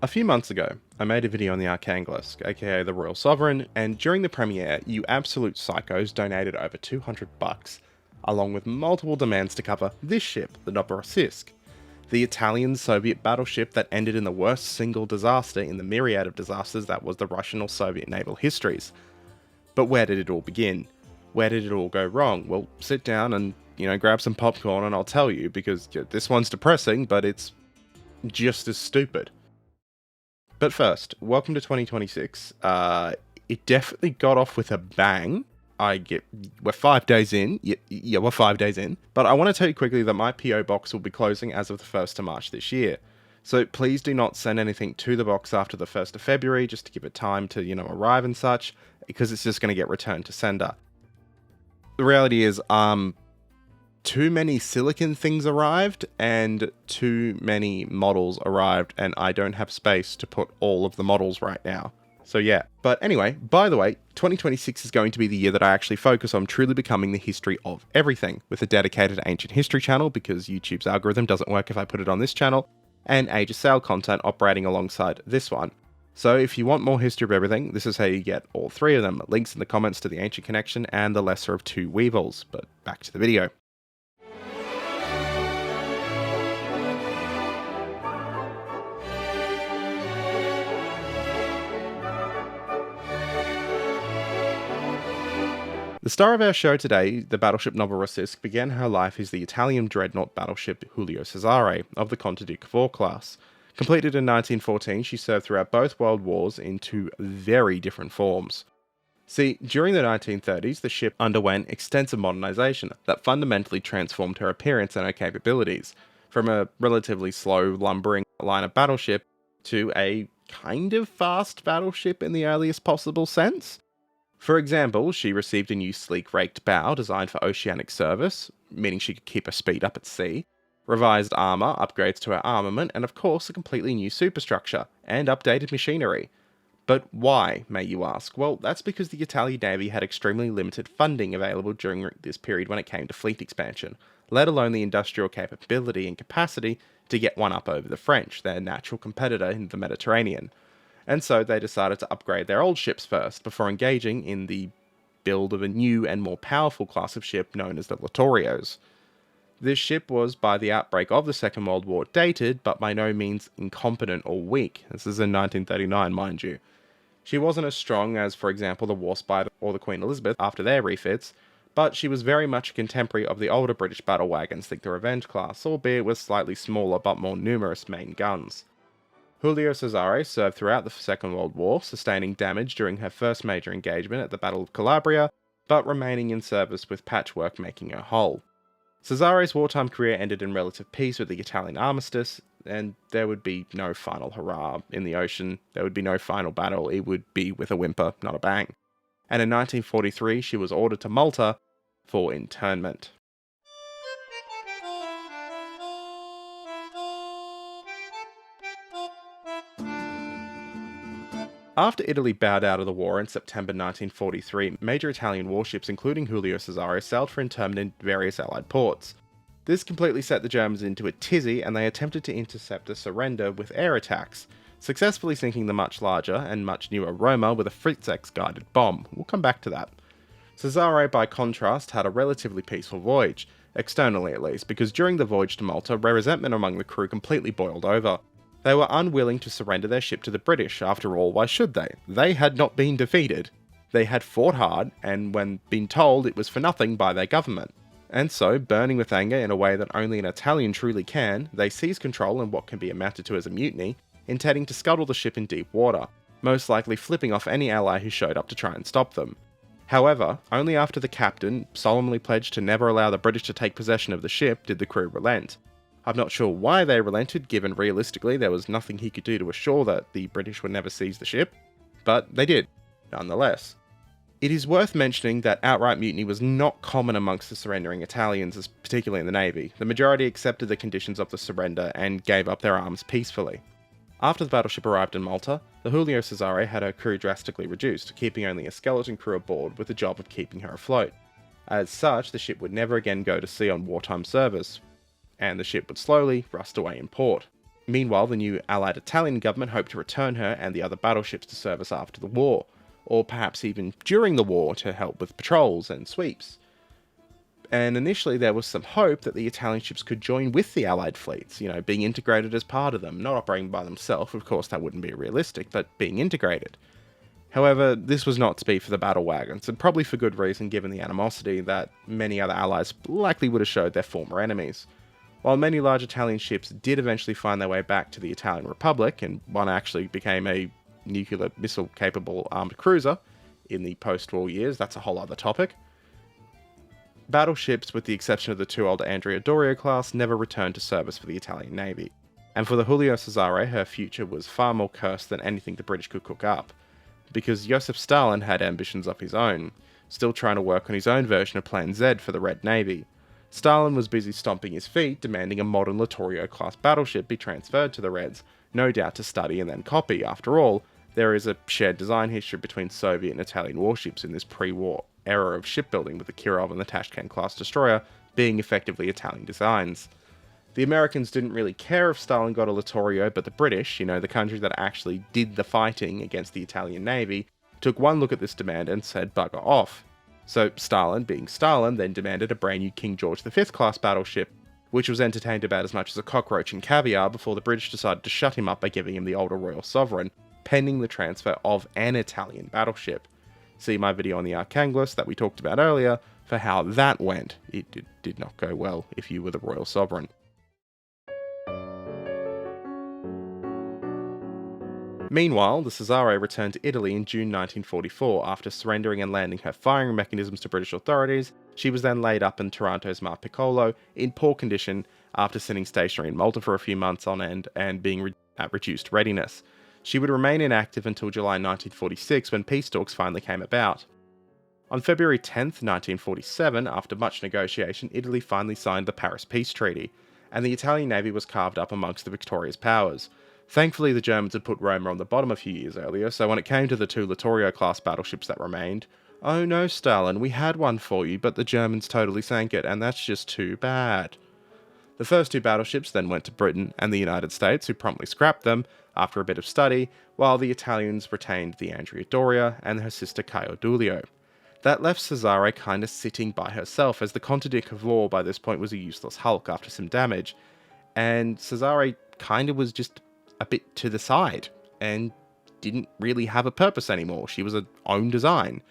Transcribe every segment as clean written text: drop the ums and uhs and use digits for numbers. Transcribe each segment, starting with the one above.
A few months ago, I made a video on the Archangelisk, aka the Royal Sovereign, and during the premiere, you absolute psychos donated over $200, along with multiple demands to cover this ship, the Novorossiysk, the Italian-Soviet battleship that ended in the worst single disaster in the myriad of disasters that was the Russian or Soviet naval histories. But where did it all begin? Where did it all go wrong? Well, sit down and, grab some popcorn and I'll tell you, because this one's depressing, but it's just as stupid. But first, welcome to 2026. It definitely got off with a bang. We're 5 days in. Yeah, we're 5 days in. But I want to tell you quickly that my PO box will be closing as of the 1st of March this year. So please do not send anything to the box after the 1st of February, just to give it time to, arrive and such, because it's just going to get returned to sender. The reality is, too many silicon things arrived and too many models arrived, and I don't have space to put all of the models right now. So yeah. But anyway, by the way, 2026 is going to be the year that I actually focus on truly becoming the history of everything, with a dedicated ancient history channel, because YouTube's algorithm doesn't work if I put it on this channel, and Age of Sail content operating alongside this one. So if you want more history of everything, this is how you get all three of them. Links in the comments to the Ancient Connection and the Lesser of Two Weevils. But back to the video. The star of our show today, the battleship Novorossiysk, began her life as the Italian dreadnought battleship Giulio Cesare of the Conte di Cavour class. Completed in 1914, she served throughout both world wars in two very different forms. See, during the 1930s, the ship underwent extensive modernization that fundamentally transformed her appearance and her capabilities, from a relatively slow, lumbering line of battleship to a kind of fast battleship in the earliest possible sense. For example, she received a new sleek raked bow designed for oceanic service, meaning she could keep her speed up at sea, revised armour, upgrades to her armament, and of course a completely new superstructure, and updated machinery. But why, may you ask? Well, that's because the Italian Navy had extremely limited funding available during this period when it came to fleet expansion, let alone the industrial capability and capacity to get one up over the French, their natural competitor in the Mediterranean. And so they decided to upgrade their old ships first, before engaging in the build of a new and more powerful class of ship known as the Littorios. This ship was, by the outbreak of the Second World War, dated, but by no means incompetent or weak. This is in 1939, mind you. She wasn't as strong as, for example, the Warspite or the Queen Elizabeth after their refits, but she was very much a contemporary of the older British battle wagons, think the Revenge class, albeit with slightly smaller but more numerous main guns. Giulio Cesare served throughout the Second World War, sustaining damage during her first major engagement at the Battle of Calabria, but remaining in service with patchwork making her whole. Cesare's wartime career ended in relative peace with the Italian armistice, and there would be no final hurrah in the ocean, there would be no final battle, it would be with a whimper, not a bang. And in 1943 she was ordered to Malta for internment. After Italy bowed out of the war in September 1943, major Italian warships including Giulio Cesare sailed for internment in various Allied ports. This completely set the Germans into a tizzy, and they attempted to intercept the surrender with air attacks, successfully sinking the much larger and much newer Roma with a Fritz-X guided bomb. We'll come back to that. Cesare, by contrast, had a relatively peaceful voyage, externally at least, because during the voyage to Malta, resentment among the crew completely boiled over. They were unwilling to surrender their ship to the British. After all, why should they? They had not been defeated. They had fought hard, and when been told it was for nothing by their government. And so, burning with anger in a way that only an Italian truly can, they seized control in what can be amounted to as a mutiny, intending to scuttle the ship in deep water, most likely flipping off any ally who showed up to try and stop them. However, only after the captain solemnly pledged to never allow the British to take possession of the ship did the crew relent. I'm not sure why they relented, given realistically there was nothing he could do to assure that the British would never seize the ship, but they did, nonetheless. It is worth mentioning that outright mutiny was not common amongst the surrendering Italians, particularly in the Navy. The majority accepted the conditions of the surrender and gave up their arms peacefully. After the battleship arrived in Malta, the Giulio Cesare had her crew drastically reduced, keeping only a skeleton crew aboard with the job of keeping her afloat. As such, the ship would never again go to sea on wartime service, and the ship would slowly rust away in port. Meanwhile, the new Allied Italian government hoped to return her and the other battleships to service after the war, or perhaps even during the war to help with patrols and sweeps. And initially there was some hope that the Italian ships could join with the Allied fleets, being integrated as part of them, not operating by themselves, of course that wouldn't be realistic, but being integrated. However, this was not to be for the battle wagons, and probably for good reason given the animosity that many other allies likely would have showed their former enemies. While many large Italian ships did eventually find their way back to the Italian Republic, and one actually became a nuclear missile-capable armed cruiser in the post-war years, that's a whole other topic, battleships, with the exception of the two older Andrea Doria class, never returned to service for the Italian Navy. And for the Giulio Cesare, her future was far more cursed than anything the British could cook up, because Joseph Stalin had ambitions of his own, still trying to work on his own version of Plan Z for the Red Navy. Stalin was busy stomping his feet, demanding a modern Littorio-class battleship be transferred to the Reds, no doubt to study and then copy. After all, there is a shared design history between Soviet and Italian warships in this pre-war era of shipbuilding, with the Kirov and the Tashkent-class destroyer being effectively Italian designs. The Americans didn't really care if Stalin got a Littorio, but the British, the country that actually did the fighting against the Italian Navy, took one look at this demand and said bugger off. So Stalin, being Stalin, then demanded a brand new King George V class battleship, which was entertained about as much as a cockroach in caviar before the British decided to shut him up by giving him the older Royal Sovereign, pending the transfer of an Italian battleship. See my video on the Archangelist that we talked about earlier for how that went. It did not go well if you were the Royal Sovereign. Meanwhile, the Cesare returned to Italy in June 1944 after surrendering and landing her firing mechanisms to British authorities. She was then laid up in Taranto's Mar Piccolo in poor condition after sitting stationary in Malta for a few months on end and being at reduced readiness. She would remain inactive until July 1946 when peace talks finally came about. On February 10, 1947, after much negotiation, Italy finally signed the Paris Peace Treaty, and the Italian Navy was carved up amongst the victorious powers. Thankfully, the Germans had put Roma on the bottom a few years earlier, so when it came to the two Littorio-class battleships that remained, oh no, Stalin, we had one for you, but the Germans totally sank it, and that's just too bad. The first two battleships then went to Britain and the United States, who promptly scrapped them after a bit of study, while the Italians retained the Andrea Doria and her sister Caio Giulio. That left Cesare kinda sitting by herself, as the Conte di Cavour by this point was a useless hulk after some damage, and Cesare kinda was just a bit to the side, and didn't really have a purpose anymore. She was her own design.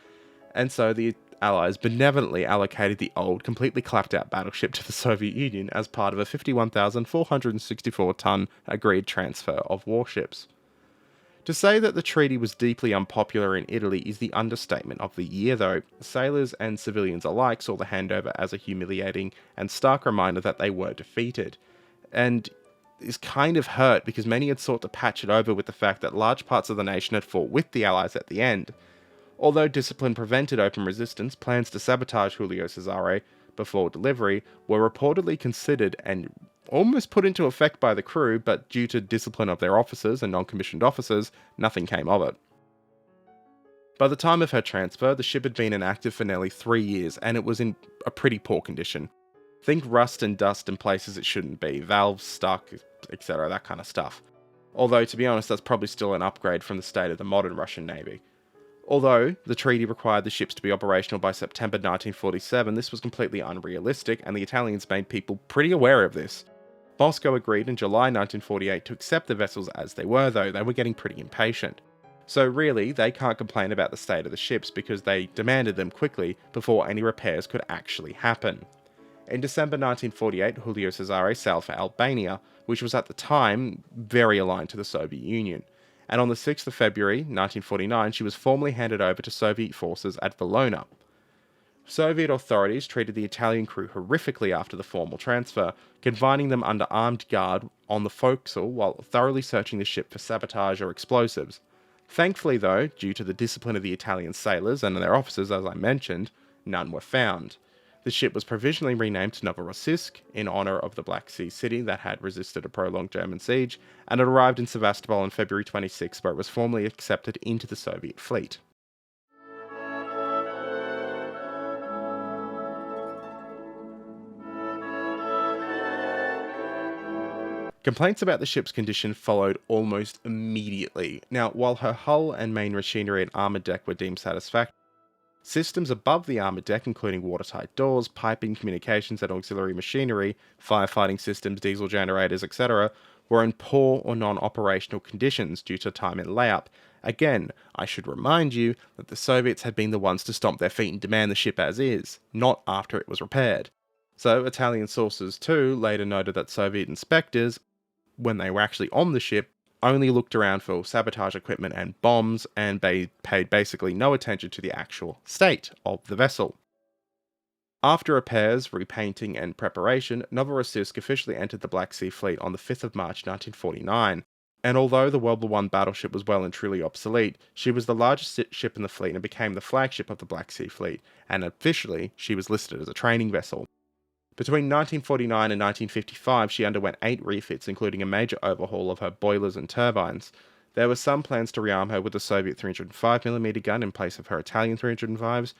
And so the Allies benevolently allocated the old, completely clapped out battleship to the Soviet Union as part of a 51,464-ton agreed transfer of warships. To say that the treaty was deeply unpopular in Italy is the understatement of the year, though. Sailors and civilians alike saw the handover as a humiliating and stark reminder that they were defeated. And is kind of hurt because many had sought to patch it over with the fact that large parts of the nation had fought with the Allies at the end. Although discipline prevented open resistance, plans to sabotage Giulio Cesare before delivery were reportedly considered and almost put into effect by the crew, but due to discipline of their officers and non-commissioned officers, nothing came of it. By the time of her transfer, the ship had been inactive for nearly 3 years, and it was in a pretty poor condition. Think rust and dust in places it shouldn't be, valves stuck, etc., that kind of stuff. Although, to be honest, that's probably still an upgrade from the state of the modern Russian Navy. Although the treaty required the ships to be operational by September 1947, this was completely unrealistic, and the Italians made people pretty aware of this. Moscow agreed in July 1948 to accept the vessels as they were, though they were getting pretty impatient. So really, they can't complain about the state of the ships because they demanded them quickly before any repairs could actually happen. In December 1948, Giulio Cesare sailed for Albania, which was at the time very aligned to the Soviet Union. And on the 6th of February 1949, she was formally handed over to Soviet forces at Valona. Soviet authorities treated the Italian crew horrifically after the formal transfer, confining them under armed guard on the forecastle while thoroughly searching the ship for sabotage or explosives. Thankfully though, due to the discipline of the Italian sailors and their officers as I mentioned, none were found. The ship was provisionally renamed to Novorossiysk in honor of the Black Sea city that had resisted a prolonged German siege, and it arrived in Sevastopol on February 26, where it was formally accepted into the Soviet fleet. Complaints about the ship's condition followed almost immediately. Now, while her hull and main machinery and armoured deck were deemed satisfactory, systems above the armoured deck, including watertight doors, piping, communications and auxiliary machinery, firefighting systems, diesel generators, etc., were in poor or non-operational conditions due to time in layup. Again, I should remind you that the Soviets had been the ones to stomp their feet and demand the ship as is, not after it was repaired. So Italian sources too later noted that Soviet inspectors, when they were actually on the ship, only looked around for sabotage equipment and bombs, and paid basically no attention to the actual state of the vessel. After repairs, repainting, and preparation, Novorossiysk officially entered the Black Sea Fleet on the 5th of March 1949, and although the World War I battleship was well and truly obsolete, she was the largest ship in the fleet and became the flagship of the Black Sea Fleet, and officially she was listed as a training vessel. Between 1949 and 1955, she underwent 8 refits, including a major overhaul of her boilers and turbines. There were some plans to rearm her with a Soviet 305mm gun in place of her Italian 305s,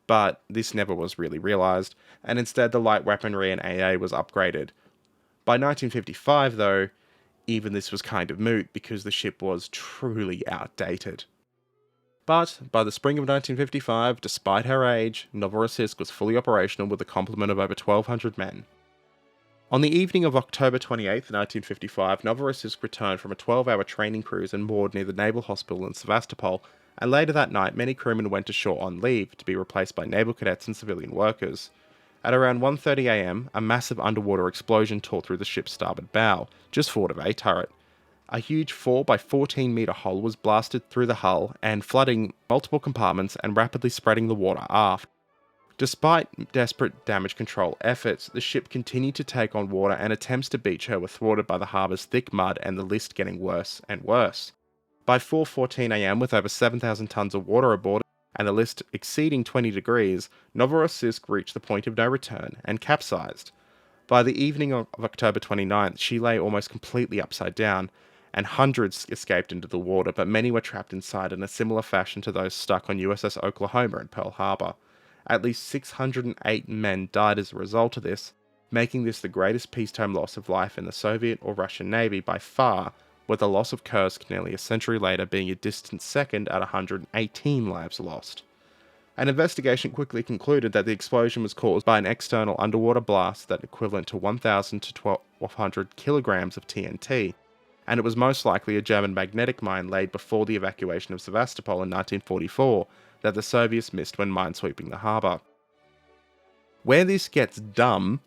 but this never was really realised, and instead the light weaponry and AA was upgraded. By 1955, though, even this was kind of moot because the ship was truly outdated. But by the spring of 1955, despite her age, Novorossiysk was fully operational with a complement of over 1,200 men. On the evening of October 28, 1955, Novorossiysk returned from a 12-hour training cruise and moored near the Naval Hospital in Sevastopol, and later that night many crewmen went ashore on leave to be replaced by naval cadets and civilian workers. At around 1:30 am, a massive underwater explosion tore through the ship's starboard bow, just forward of a turret. A huge 4 by 14 metre hole was blasted through the hull and flooding multiple compartments and rapidly spreading the water aft. Despite desperate damage control efforts, the ship continued to take on water, and attempts to beach her were thwarted by the harbour's thick mud and the list getting worse and worse. By 4:14 am, with over 7,000 tonnes of water aboard and the list exceeding 20 degrees, Novorossiysk reached the point of no return and capsized. By the evening of October 29th, she lay almost completely upside down, and hundreds escaped into the water, but many were trapped inside in a similar fashion to those stuck on USS Oklahoma in Pearl Harbor. At least 608 men died as a result of this, making this the greatest peacetime loss of life in the Soviet or Russian Navy by far, with the loss of Kursk nearly a century later being a distant second at 118 lives lost. An investigation quickly concluded that the explosion was caused by an external underwater blast that equivalent to 1,000 to 1,200 kilograms of TNT, and it was most likely a German magnetic mine laid before the evacuation of Sevastopol in 1944 that the Soviets missed when minesweeping the harbour. Where this gets dumb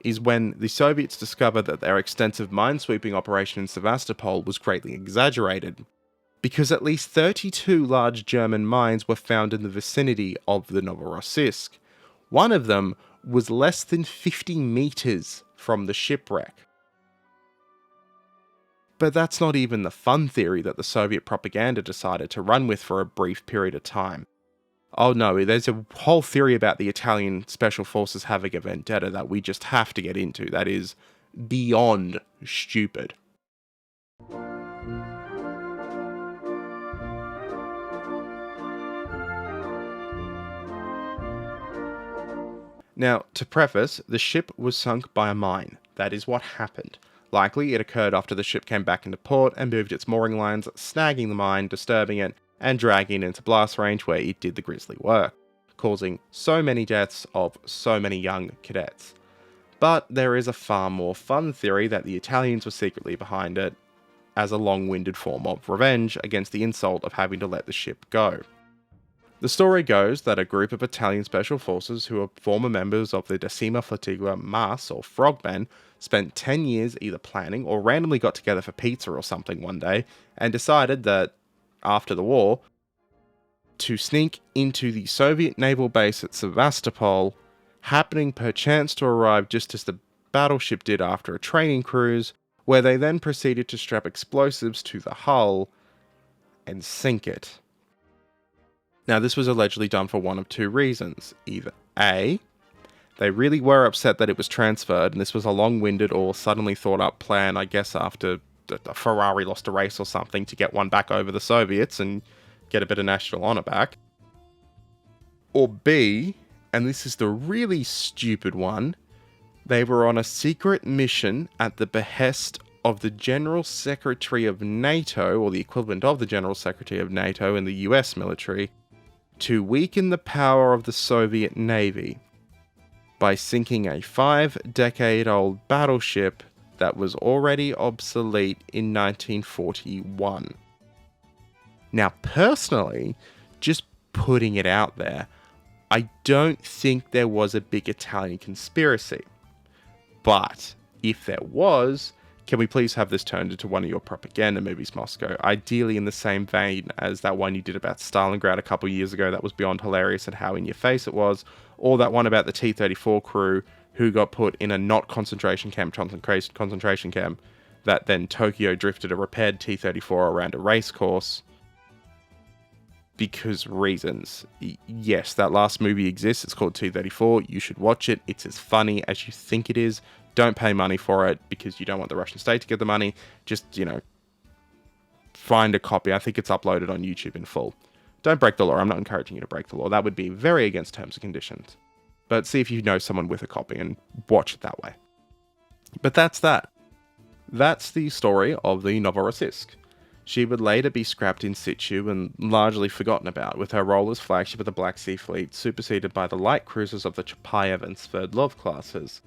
is when the Soviets discovered that their extensive minesweeping operation in Sevastopol was greatly exaggerated, because at least 32 large German mines were found in the vicinity of the Novorossiysk. One of them was less than 50 meters from the shipwreck. But that's not even the fun theory that the Soviet propaganda decided to run with for a brief period of time. Oh no, there's a whole theory about the Italian special forces having a vendetta that we just have to get into. That is beyond stupid. Now, to preface, the ship was sunk by a mine. That is what happened. Likely, it occurred after the ship came back into port and moved its mooring lines, snagging the mine, disturbing it, and dragging it into blast range where it did the grisly work, causing so many deaths of so many young cadets. But there is a far more fun theory that the Italians were secretly behind it, as a long-winded form of revenge against the insult of having to let the ship go. The story goes that a group of Italian special forces who were former members of the Decima Flotilla Mars, or Frogmen, spent 10 years either planning or randomly got together for pizza or something one day and decided that, after the war, to sneak into the Soviet naval base at Sevastopol, happening perchance to arrive just as the battleship did after a training cruise, where they then proceeded to strap explosives to the hull and sink it. Now, this was allegedly done for one of two reasons. Either A, they really were upset that it was transferred, and this was a long-winded or suddenly thought-up plan, I guess, after Ferrari lost a race or something, to get one back over the Soviets and get a bit of national honour back. Or B, and this is the really stupid one, they were on a secret mission at the behest of the General Secretary of NATO, or the equivalent of the General Secretary of NATO in the US military, to weaken the power of the Soviet Navy by sinking a 5-decade-old battleship that was already obsolete in 1941. Now, personally, just putting it out there, I don't think there was a big Italian conspiracy. But if there was, can we please have this turned into one of your propaganda movies, Moscow? Ideally in the same vein as that one you did about Stalingrad a couple years ago that was beyond hilarious at how in your face it was, or that one about the T-34 crew who got put in a not concentration camp, concentration camp, that then Tokyo drifted a repaired T-34 around a race course. Because reasons. Yes, that last movie exists. It's called T-34. You should watch it. It's as funny as you think it is. Don't pay money for it because you don't want the Russian state to get the money. Just, find a copy. I think it's uploaded on YouTube in full. Don't break the law. I'm not encouraging you to break the law. That would be very against terms and conditions. But see if you know someone with a copy and watch it that way. But that's that. That's the story of the Novorossiysk. She would later be scrapped in situ and largely forgotten about, with her role as flagship of the Black Sea Fleet superseded by the light cruisers of the Chapayev and Sverdlov classes.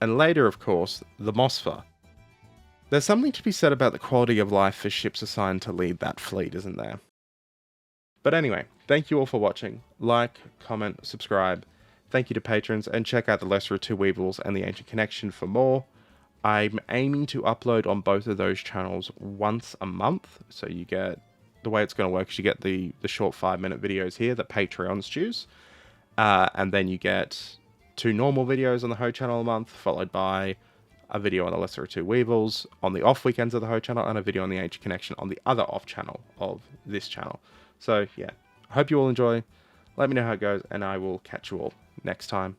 And later, of course, the Moskva. There's something to be said about the quality of life for ships assigned to lead that fleet, isn't there? But anyway, thank you all for watching. Like, comment, subscribe. Thank you to patrons, and check out the Lesser of Two Evils and the Ancient Connection for more. I'm aiming to upload on both of those channels once a month. So you get, the way it's going to work is you get the short 5-minute videos here that Patreons choose. And then you get 2 normal videos on the Ho channel a month, followed by a video on the Lesser of Two Weevils on the off weekends of the Ho channel, and a video on the Ancient Connection on the other off channel of this channel. So yeah, I hope you all enjoy. Let me know how it goes, and I will catch you all next time.